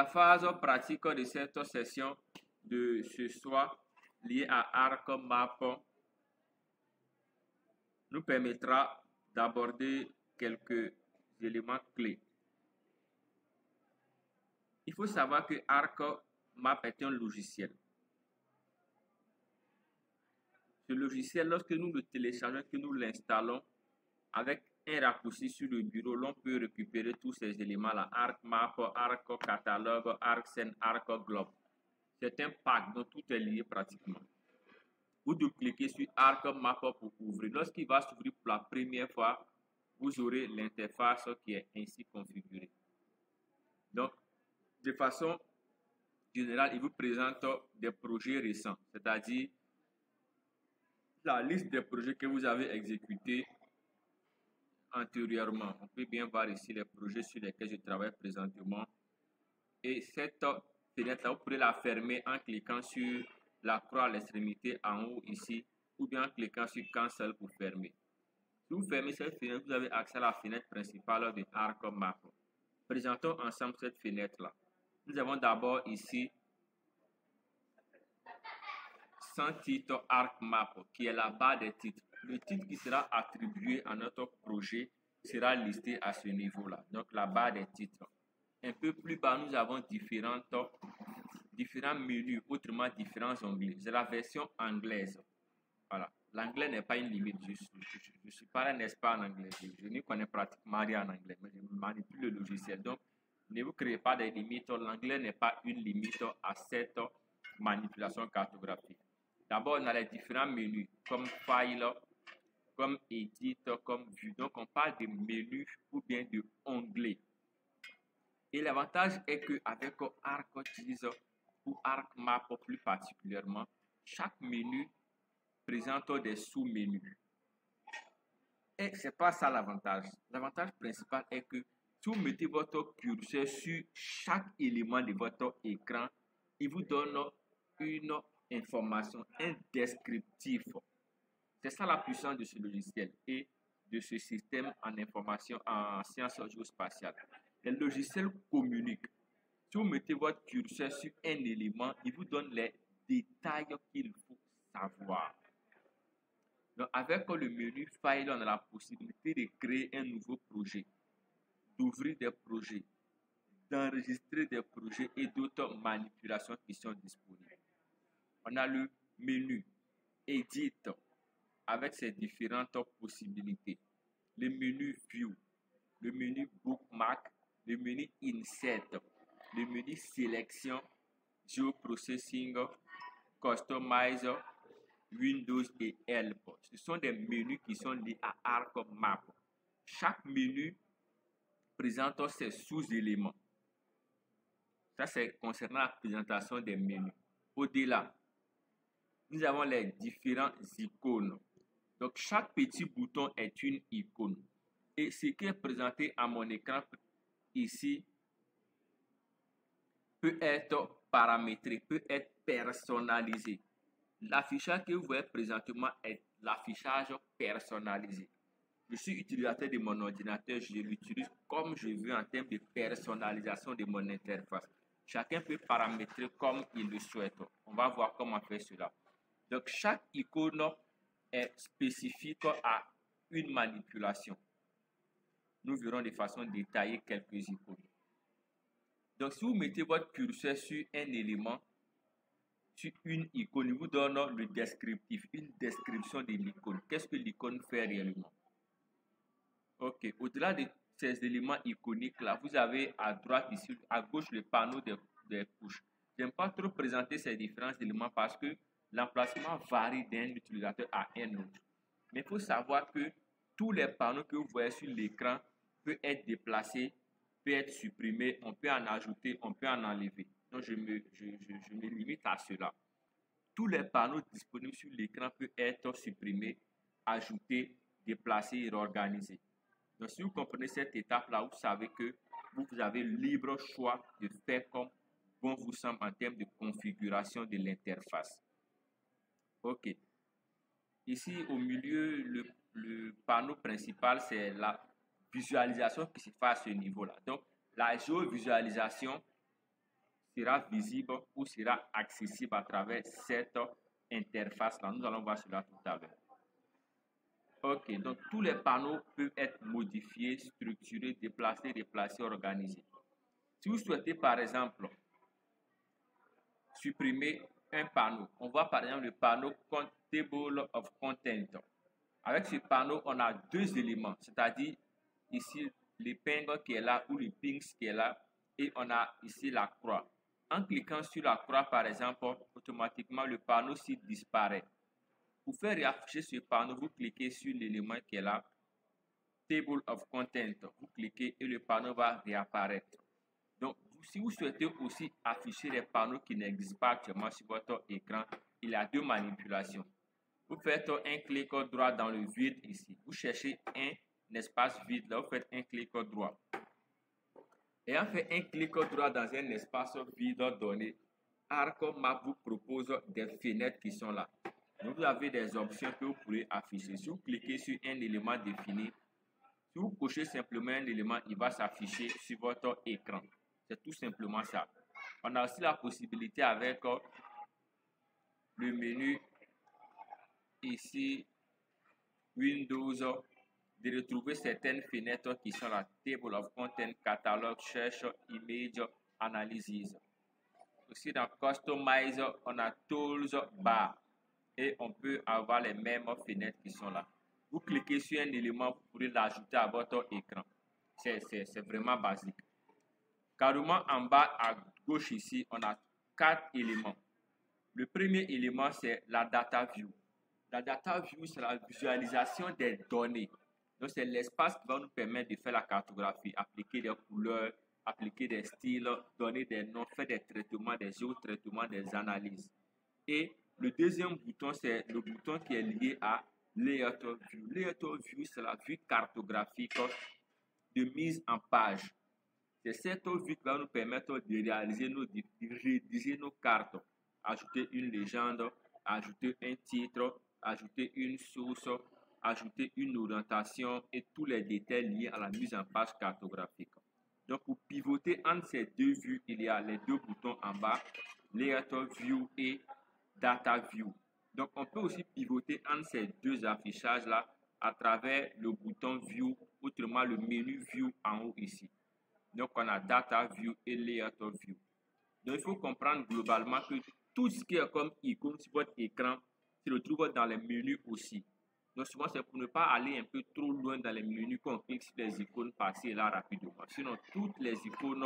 phase pratique de cette session de ce soir liée à ArcMap nous permettra d'aborder quelques éléments clés. Il faut savoir que ArcMap est un logiciel. Ce logiciel, lorsque nous le téléchargeons, que nous l'installons, avec un raccourci sur le bureau, l'on peut récupérer tous ces éléments-là. ArcMap, ArcCatalogue, ArcScene, ArcGlobe. C'est un pack dont tout est lié pratiquement. Vous devez cliquer sur ArcMap pour ouvrir. Lorsqu'il va s'ouvrir pour la première fois, vous aurez l'interface qui est ainsi configurée. Donc, de façon générale, il vous présente des projets récents, c'est-à-dire la liste des projets que vous avez exécutés antérieurement. On peut bien voir ici les projets sur lesquels je travaille présentement. Et cette fenêtre-là, vous pourrez la fermer en cliquant sur la croix à l'extrémité en haut ici, ou bien en cliquant sur Cancel pour fermer. Si vous fermez cette fenêtre, vous avez accès à la fenêtre principale de ArcMap. Présentons ensemble cette fenêtre-là. Nous avons d'abord ici sans titre ArcMap, qui est la barre des titres. Le titre qui sera attribué à notre projet sera listé à ce niveau-là. Donc, la barre des titres. Un peu plus bas, nous avons différents menus, autrement différents onglets. C'est la version anglaise. Voilà. L'anglais n'est pas une limite. Je suis pas un expert en anglais. Je ne connais pratiquement rien en anglais, mais je manipule le logiciel. Donc, ne vous créez pas des limites. L'anglais n'est pas une limite à cette manipulation cartographique. D'abord, on a les différents menus, comme File, comme Edit, comme Vue. Donc, on parle de menus ou bien de onglets. Et l'avantage est qu'avec ArcGIS ou ArcMap plus particulièrement, chaque menu présente des sous-menus. Et ce n'est pas ça l'avantage. L'avantage principal est que si vous mettez votre curseur sur chaque élément de votre écran, il vous donne une information, un descriptif. C'est ça la puissance de ce logiciel et de ce système en information en sciences géospatiales. Les logiciels communiquent. Si vous mettez votre curseur sur un élément, il vous donne les détails qu'il faut savoir. Donc, avec le menu File, on a la possibilité de créer un nouveau projet, d'ouvrir des projets, d'enregistrer des projets et d'autres manipulations qui sont disponibles. On a le menu Edit avec ses différentes possibilités. Le menu View, le menu Bookmark, le menu Insert, le menu Sélection, Geoprocessing, Customize, Windows et Help. Ce sont des menus qui sont liés à ArcMap. Chaque menu présente ses sous-éléments. Ça, c'est concernant la présentation des menus. Au-delà, nous avons les différents icônes. Donc, chaque petit bouton est une icône. Et ce qui est présenté à mon écran ici peut être paramétré, peut être personnalisé. L'affichage que vous voyez présentement est l'affichage personnalisé. Je suis utilisateur de mon ordinateur, je l'utilise comme je veux en termes de personnalisation de mon interface. Chacun peut paramétrer comme il le souhaite. On va voir comment faire cela. Donc, chaque icône est spécifique à une manipulation. Nous verrons de façon détaillée quelques icônes. Donc, si vous mettez votre curseur sur un élément, sur une icône, il vous donne le descriptif, une description de l'icône. Qu'est-ce que l'icône fait réellement? Ok, au-delà de ces éléments iconiques là, vous avez à droite ici, à gauche le panneau des couches. Je n'aime pas trop présenter ces différents éléments parce que l'emplacement varie d'un utilisateur à un autre. Mais il faut savoir que tous les panneaux que vous voyez sur l'écran peuvent être déplacés, peuvent être supprimés, on peut en ajouter, on peut en enlever. Donc je me limite à cela. Tous les panneaux disponibles sur l'écran peuvent être supprimés, ajoutés, déplacés et réorganisés. Donc, si vous comprenez cette étape-là, vous savez que vous avez le libre choix de faire comme bon vous semble en termes de configuration de l'interface. OK. Ici, au milieu, le panneau principal, c'est la visualisation qui se fait à ce niveau-là. Donc, la géovisualisation sera visible ou sera accessible à travers cette interface-là. Nous allons voir cela tout à l'heure. Ok, donc tous les panneaux peuvent être modifiés, structurés, déplacés, déplacés, organisés. Si vous souhaitez par exemple supprimer un panneau, on voit par exemple le panneau Table of Content. Avec ce panneau, on a deux éléments, c'est-à-dire ici l'épingle qui est là ou le pings qui est là et on a ici la croix. En cliquant sur la croix par exemple, automatiquement le panneau ci disparaît. Pour faire réafficher ce panneau, vous cliquez sur l'élément qui est là, Table of Content, vous cliquez et le panneau va réapparaître. Donc, si vous souhaitez aussi afficher les panneaux qui n'existent pas actuellement sur votre écran, il y a deux manipulations. Vous faites un clic droit dans le vide ici. Vous cherchez un espace vide, là, vous faites un clic droit. Ayant fait un clic droit dans un espace vide donné, ArcMap vous propose des fenêtres qui sont là. Donc, vous avez des options que vous pourrez afficher. Si vous cliquez sur un élément défini, si vous cochez simplement un élément, il va s'afficher sur votre écran. C'est tout simplement ça. On a aussi la possibilité avec le menu ici, Windows, de retrouver certaines fenêtres qui sont la Table of Content, Catalogue, Cherche, Image, Analysis. Aussi dans Customize, on a Tools, Bar. Et on peut avoir les mêmes fenêtres qui sont là. Vous cliquez sur un élément, vous pourrez l'ajouter à votre écran. C'est vraiment basique. Carrément en bas à gauche ici, on a 4 éléments. Le premier élément, c'est la Data View. La Data View, c'est la visualisation des données. Donc, c'est l'espace qui va nous permettre de faire la cartographie, appliquer des couleurs, appliquer des styles, donner des noms, faire des traitements, des géotraitements, des analyses. Et le deuxième bouton, c'est le bouton qui est lié à Layout View. Layout View, c'est la vue cartographique de mise en page. C'est cette vue qui va nous permettre de réaliser de rédiger nos cartes, ajouter une légende, ajouter un titre, ajouter une source, ajouter une orientation et tous les détails liés à la mise en page cartographique. Donc, pour pivoter entre ces deux vues, il y a les deux boutons en bas, Layout View et Data View. Donc, on peut aussi pivoter entre ces deux affichages-là à travers le bouton View, autrement le menu View en haut ici. Donc, on a Data View et Layout View. Donc, il faut comprendre globalement que tout ce qui est comme icône sur votre écran se retrouve dans les menus aussi. Donc, souvent, c'est pour ne pas aller un peu trop loin dans les menus qu'on clique sur les icônes passer là rapidement. Sinon, toutes les icônes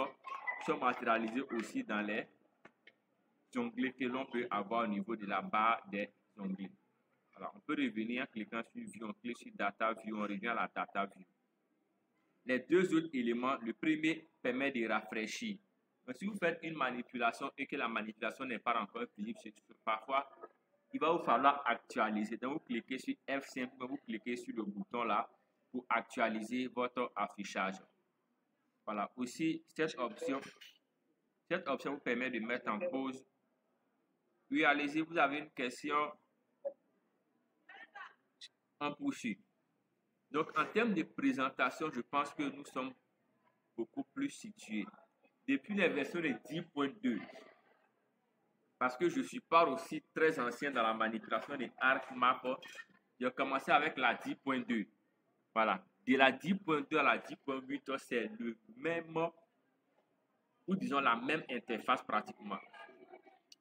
sont matérialisées aussi dans les onglets que l'on peut avoir au niveau de la barre des onglets. Alors, on peut revenir en cliquant sur View, on clique sur Data View, on revient à la Data View. Les deux autres éléments, le premier permet de rafraîchir. Donc, si vous faites une manipulation et que la manipulation n'est pas encore visible, parfois, il va vous falloir actualiser. Donc, vous cliquez sur F5, vous cliquez sur le bouton là pour actualiser votre affichage. Voilà. Aussi, cette option vous permet de mettre en pause. Oui, allez-y, vous avez une question en poursuite. Donc, en termes de présentation, je pense que nous sommes beaucoup plus situés. Depuis les versions de 10.2, parce que je suis pas aussi très ancien dans la manipulation de ArcMap, j'ai commencé avec la 10.2. Voilà. De la 10.2 à la 10.8, c'est le même, ou disons la même interface pratiquement.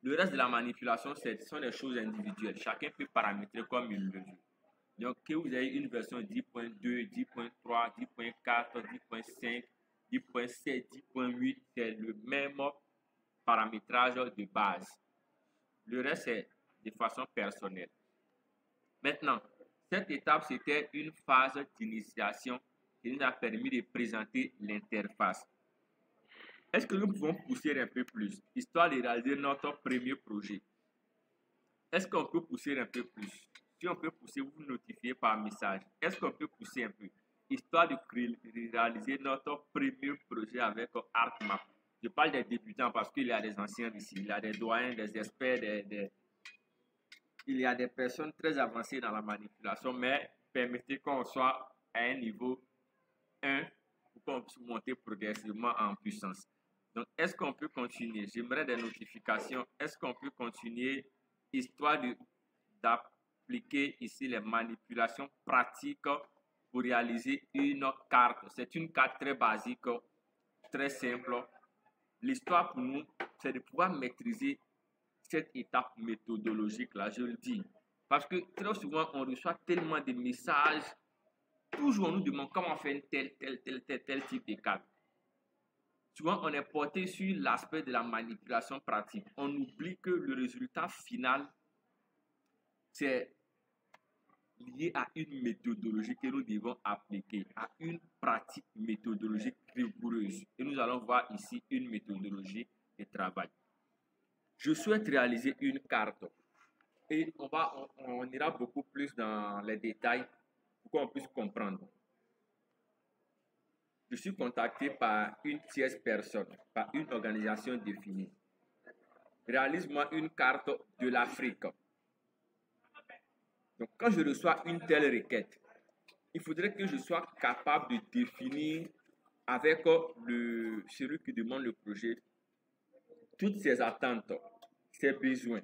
Le reste de la manipulation, ce sont des choses individuelles. Chacun peut paramétrer comme il le veut. Donc, que vous ayez une version 10.2, 10.3, 10.4, 10.5, 10.7, 10.8, c'est le même paramétrage de base. Le reste, c'est de façon personnelle. Maintenant, cette étape, c'était une phase d'initiation qui nous a permis de présenter l'interface. Est-ce que nous pouvons pousser un peu plus, histoire de réaliser notre premier projet? Est-ce qu'on peut pousser un peu plus? Si on peut pousser, vous notifiez par message. Est-ce qu'on peut pousser un peu? Histoire de réaliser notre premier projet avec ArcMap. Je parle des débutants parce qu'il y a des anciens ici. Il y a des doyens, des experts, il y a des personnes très avancées dans la manipulation, mais permettez qu'on soit à un niveau 1 pour qu'on puisse monter progressivement en puissance. Donc, est-ce qu'on peut continuer? J'aimerais des notifications. Est-ce qu'on peut continuer, histoire d'appliquer ici les manipulations pratiques pour réaliser une carte. C'est une carte très basique, très simple. L'histoire pour nous, c'est de pouvoir maîtriser cette étape méthodologique-là, je le dis. Parce que très souvent, on reçoit tellement de messages. Toujours, on nous demande comment faire tel type de carte. Souvent, on est porté sur l'aspect de la manipulation pratique. On oublie que le résultat final, c'est lié à une méthodologie que nous devons appliquer, à une pratique méthodologique rigoureuse. Et nous allons voir ici une méthodologie de travail. Je souhaite réaliser une carte et on ira beaucoup plus dans les détails pour qu'on puisse comprendre. Je suis contacté par une tierce personne, par une organisation définie. Réalise-moi une carte de l'Afrique. Donc, quand je reçois une telle requête, il faudrait que je sois capable de définir avec celui qui demande le projet toutes ses attentes, ses besoins,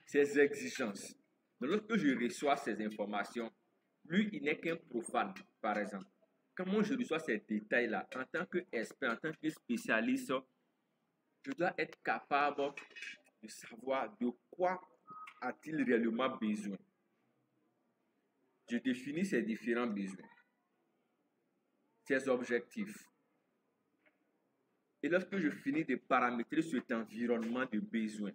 ses exigences. Donc, lorsque je reçois ces informations, lui, il n'est qu'un profane, par exemple. Comment je reçois ces détails-là, en tant qu'expert, en tant que spécialiste, je dois être capable de savoir de quoi a-t-il réellement besoin. Je définis ses différents besoins, ses objectifs. Et lorsque je finis de paramétrer cet environnement de besoins,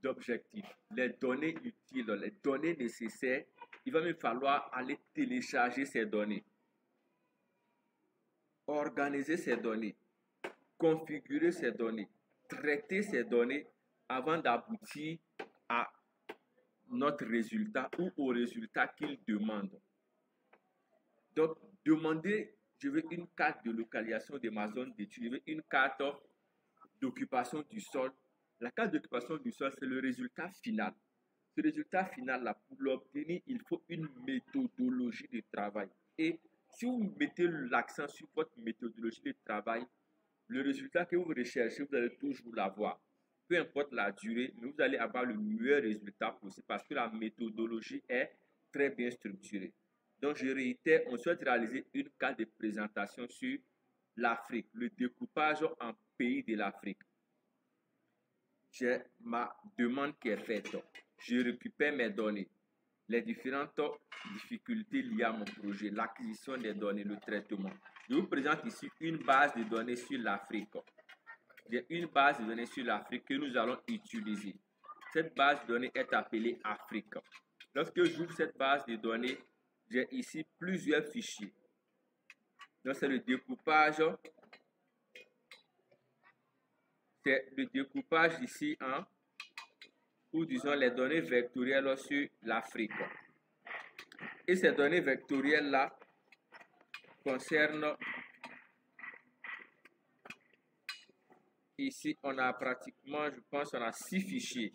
d'objectifs, les données utiles, les données nécessaires, il va me falloir aller télécharger ces données, organiser ces données, configurer ces données, traiter ces données avant d'aboutir à notre résultat ou au résultat qu'il demande. Donc, demander, je veux une carte de localisation de ma zone d'étude, je veux une carte d'occupation du sol. La carte d'occupation du sol, c'est le résultat final. Ce résultat final-là, pour l'obtenir, il faut une méthodologie de travail. Et si vous mettez l'accent sur votre méthodologie de travail, le résultat que vous recherchez, vous allez toujours l'avoir. Peu importe la durée, mais vous allez avoir le meilleur résultat possible parce que la méthodologie est très bien structurée. Donc, je réitère, on souhaite réaliser une carte de présentation sur l'Afrique, le découpage en pays de l'Afrique. J'ai ma demande qui est faite. Je récupère mes données, les différentes difficultés liées à mon projet, l'acquisition des données, le traitement. Je vous présente ici une base de données sur l'Afrique. J'ai une base de données sur l'Afrique que nous allons utiliser. Cette base de données est appelée Afrique. Lorsque j'ouvre cette base de données, j'ai ici plusieurs fichiers. Donc, c'est le découpage. C'est le découpage ici ou disons les données vectorielles sur l'Afrique. Et ces données vectorielles-là concernent, ici on a pratiquement, je pense, on a 6 fichiers.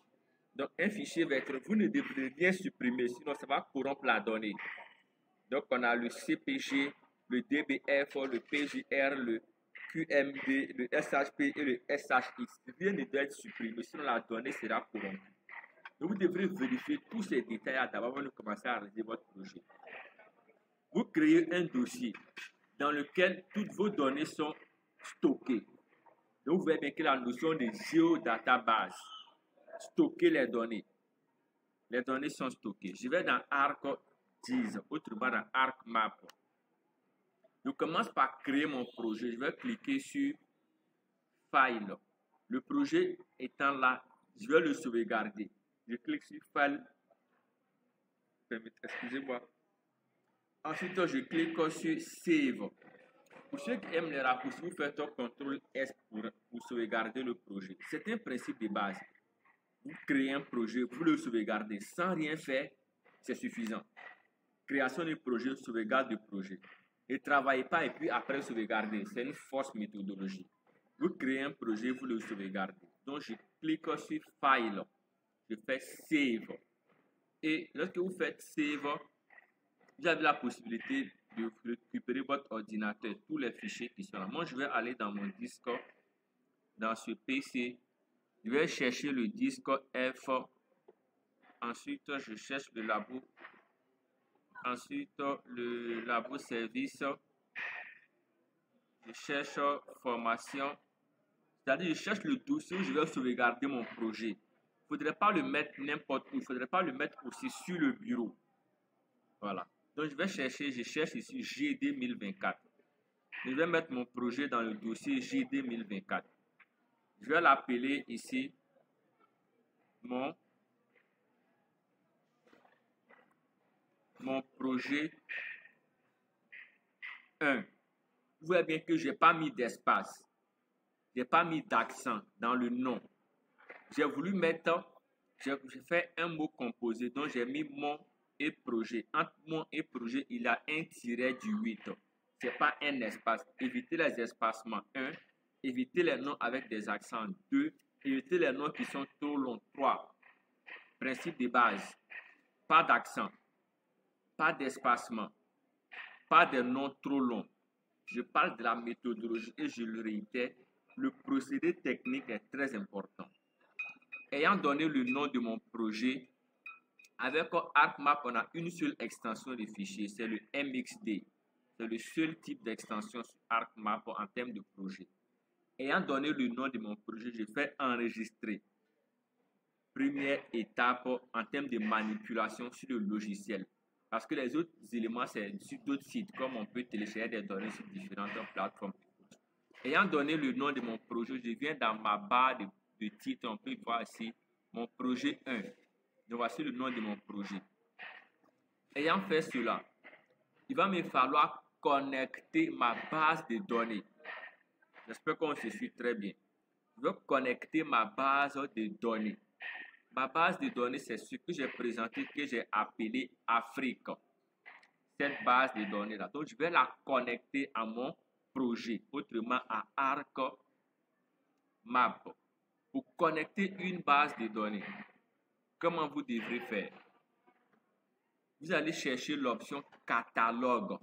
Donc un fichier vectoriel, vous ne devrez rien supprimer, sinon ça va corrompre la donnée. Donc on a le CPG, le DBF, le PGR, le QMD, le SHP et le SHX. Rien ne doit être supprimé, sinon la donnée sera corrompue. Donc, vous devrez vérifier tous ces détails d'abord avant de commencer à réaliser votre projet. Vous créez un dossier dans lequel toutes vos données sont stockées. Donc, vous voyez bien que la notion de géodatabase, stocker les données. Les données sont stockées. Je vais dans ArcGIS, autrement dans ArcMap. Je commence par créer mon projet. Je vais cliquer sur File. Le projet étant là, je vais le sauvegarder. Je clique sur File. Excusez-moi. Ensuite, je clique sur Save. Pour ceux qui aiment les raccourcis, vous faites un CTRL S pour sauvegarder le projet. C'est un principe de base. Vous créez un projet, vous le sauvegardez sans rien faire, c'est suffisant. Création de projet, sauvegarde de projet. Ne travaillez pas et puis après sauvegarder. C'est une fausse méthodologie. Vous créez un projet, vous le sauvegardez. Donc, je clique sur File. Je fais Save. Et lorsque vous faites Save, vous avez la possibilité de récupérer votre ordinateur, tous les fichiers qui sont là. Moi, je vais aller dans mon disque dans ce PC, je vais chercher le disque F. Ensuite, je cherche le labo. Ensuite, le labo service. Je cherche formation. C'est-à-dire, je cherche le dossier où je vais sauvegarder mon projet. Il ne faudrait pas le mettre n'importe où. Il ne faudrait pas le mettre aussi sur le bureau. Voilà. Donc, je cherche ici GD 1024. Je vais mettre mon projet dans le dossier GD 1024. Je vais l'appeler ici mon projet 1. Vous voyez bien que je n'ai pas mis d'espace. Je n'ai pas mis d'accent dans le nom. J'ai voulu mettre, j'ai fait un mot composé, donc j'ai mis mon et projet. Entre mon et projet, il y a un tiret du 8. Ce n'est pas un espace. Évitez les espacements 1. Évitez les noms avec des accents 2. Évitez les noms qui sont trop longs 3. Principe de base. Pas d'accent. Pas d'espacement. Pas de noms trop longs. Je parle de la méthodologie et je le réitère. Le procédé technique est très important. Ayant donné le nom de mon projet, avec ArcMap, on a une seule extension de fichier, c'est le MXD. C'est le seul type d'extension sur ArcMap en termes de projet. Ayant donné le nom de mon projet, je fais enregistrer. Première étape en termes de manipulation sur le logiciel. Parce que les autres éléments, c'est sur d'autres sites, comme on peut télécharger des données sur différentes plateformes. Ayant donné le nom de mon projet, je viens dans ma barre de titre, on peut voir ici, mon projet 1. Donc voici le nom de mon projet. Ayant fait cela, il va me falloir connecter ma base de données. J'espère qu'on se suit très bien. Je vais connecter ma base de données. Ma base de données, c'est ce que j'ai présenté, que j'ai appelé Afrique. Cette base de données-là. Donc, je vais la connecter à mon projet, autrement à ArcMap. Pour connecter une base de données, comment vous devrez faire? Vous allez chercher l'option catalogue.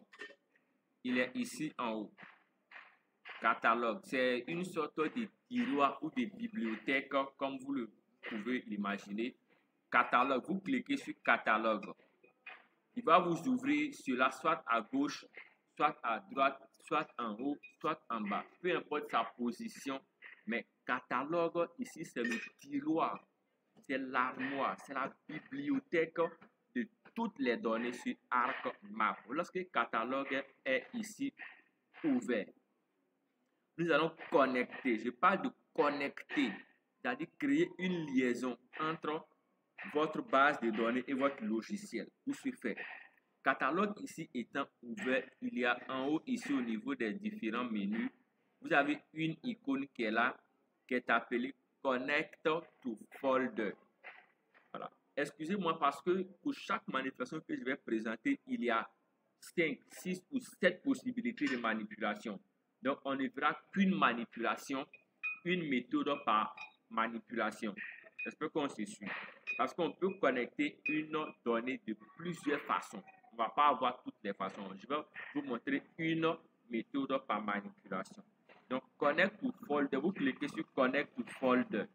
Il est ici en haut. Catalogue, c'est une sorte de tiroir ou de bibliothèque, comme vous le pouvez l'imaginer. Catalogue, vous cliquez sur catalogue. Il va vous ouvrir cela soit à gauche, soit à droite, soit en haut, soit en bas. Peu importe sa position, mais catalogue, ici, c'est le tiroir, c'est l'armoire, c'est la bibliothèque de toutes les données sur ArcMap. Lorsque le catalogue est ici ouvert, nous allons connecter. Je parle de connecter, c'est-à-dire créer une liaison entre votre base de données et votre logiciel. Tout se fait. Catalogue ici étant ouvert, il y a en haut ici au niveau des différents menus, vous avez une icône qui est là, qui est appelée Connect to Folder. Voilà. Excusez-moi parce que pour chaque manipulation que je vais présenter, il y a 5, 6 ou 7 possibilités de manipulation. Donc, on ne verra qu'une manipulation, une méthode par manipulation. J'espère qu'on se suit. Parce qu'on peut connecter une donnée de plusieurs façons. On ne va pas avoir toutes les façons. Je vais vous montrer une méthode par manipulation. Donc, Connect to Folder, vous cliquez sur Connect to Folder.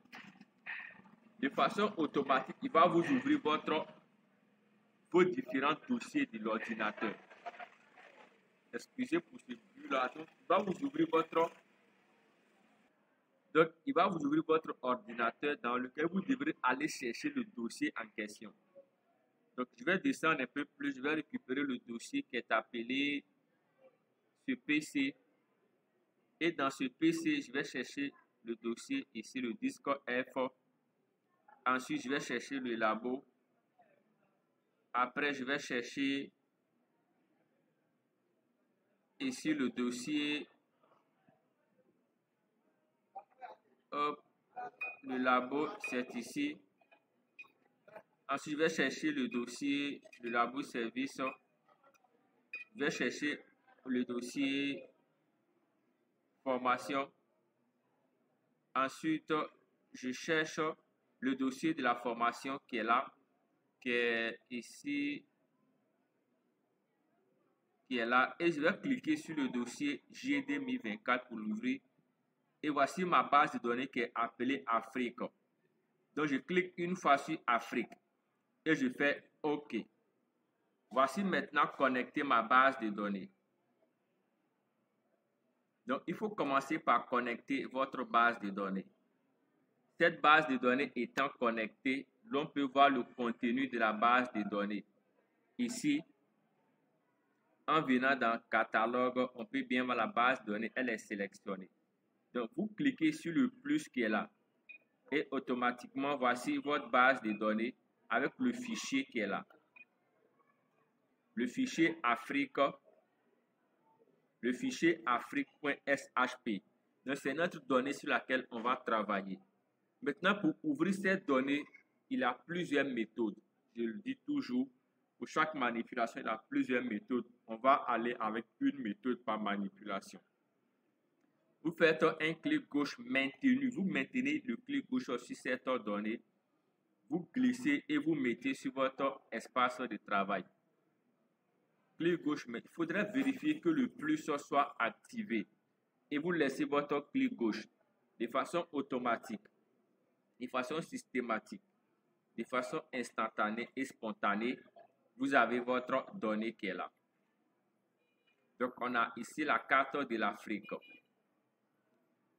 De façon automatique, il va vous ouvrir vos différents dossiers de l'ordinateur. Excusez pour ce but-là. Donc, il va vous ouvrir votre ordinateur dans lequel vous devrez aller chercher le dossier en question. Donc, je vais descendre un peu plus. Je vais récupérer le dossier qui est appelé ce PC. Et dans ce PC, je vais chercher le dossier ici, le disque F. Ensuite, je vais chercher le labo. Après, je vais chercher ici le dossier. Hop, le labo, c'est ici. Ensuite, je vais chercher le dossier, le labo service. Je vais chercher le dossier formation. Ensuite, je cherche le dossier de la formation qui est là, qui est ici, qui est là. Et je vais cliquer sur le dossier GD 1024 pour l'ouvrir. Et voici ma base de données qui est appelée Afrique. Donc, je clique une fois sur Afrique et je fais OK. Voici maintenant connecter ma base de données. Donc, il faut commencer par connecter votre base de données. Cette base de données étant connectée, l'on peut voir le contenu de la base de données. Ici, en venant dans Catalogue, on peut bien voir la base de données, elle est sélectionnée. Donc, vous cliquez sur le plus qui est là. Et automatiquement, voici votre base de données avec le fichier qui est là. Le fichier Afrique, le fichier afrique.shp. Donc, c'est notre donnée sur laquelle on va travailler. Maintenant, pour ouvrir cette donnée, il y a plusieurs méthodes. Je le dis toujours, pour chaque manipulation, il y a plusieurs méthodes. On va aller avec une méthode par manipulation. Vous faites un clic gauche maintenu. Vous maintenez le clic gauche sur cette donnée. Vous glissez et vous mettez sur votre espace de travail. Clic gauche, mais il faudrait vérifier que le plus soit activé. Et vous laissez votre clic gauche de façon automatique, de façon systématique, de façon instantanée et spontanée. Vous avez votre donnée qui est là. Donc, on a ici la carte de l'Afrique.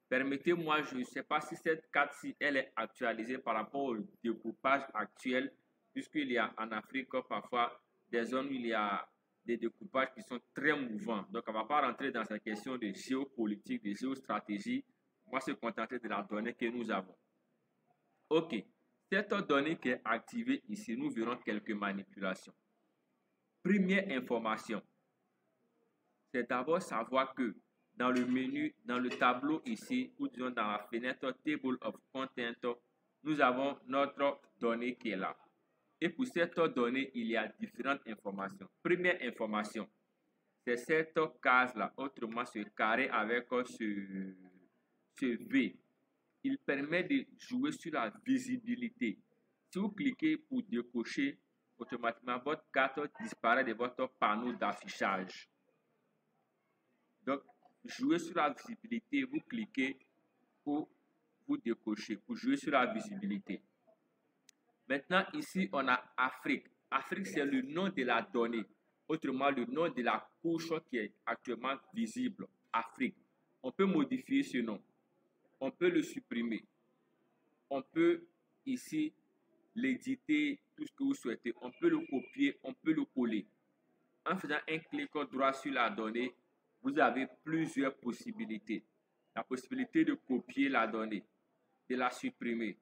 Permettez-moi, je ne sais pas si cette carte-ci, elle est actualisée par rapport au découpage actuel, puisqu'il y a en Afrique parfois des zones où il y a des découpages qui sont très mouvants. Donc, on ne va pas rentrer dans cette question de géopolitique, de géostratégie. On va se contenter de la donnée que nous avons. OK. Cette donnée qui est activée ici, nous verrons quelques manipulations. Première information, c'est d'abord savoir que dans le menu, dans le tableau ici, ou disons dans la fenêtre Table of Content, nous avons notre donnée qui est là. Et pour cette donnée, il y a différentes informations. Première information, c'est cette case-là, autrement ce carré avec ce V. Il permet de jouer sur la visibilité. Si vous cliquez pour décocher, automatiquement votre carte disparaît de votre panneau d'affichage. Donc, jouer sur la visibilité, vous cliquez pour vous décocher, pour jouer sur la visibilité. Maintenant, ici, on a Afrique. Afrique, c'est le nom de la donnée. Autrement, le nom de la couche qui est actuellement visible. Afrique. On peut modifier ce nom. On peut le supprimer. On peut ici l'éditer, tout ce que vous souhaitez. On peut le copier, on peut le coller. En faisant un clic droit sur la donnée, vous avez plusieurs possibilités. La possibilité de copier la donnée, de la supprimer,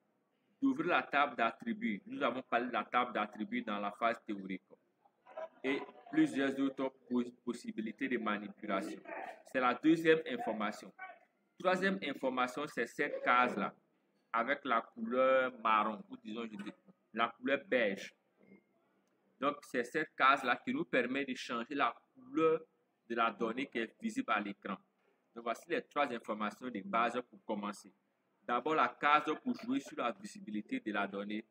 d'ouvrir la table d'attributs. Nous avons parlé de la table d'attributs dans la phase théorique. Et plusieurs autres possibilités de manipulation. C'est la deuxième information. Troisième information, c'est cette case-là, avec la couleur marron, ou disons la couleur beige. Donc, c'est cette case-là qui nous permet de changer la couleur de la donnée qui est visible à l'écran. Donc, voici les trois informations de base pour commencer. D'abord, la case pour jouer sur la visibilité de la donnée,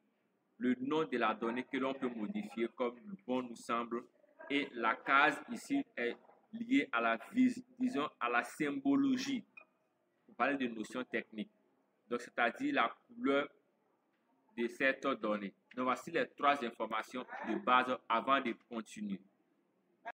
le nom de la donnée que l'on peut modifier comme bon nous semble, et la case ici est liée à la disons à la symbologie. Pour parler de notions techniques. Donc, c'est-à-dire la couleur de cette donnée. Donc, voici les trois informations de base avant de continuer.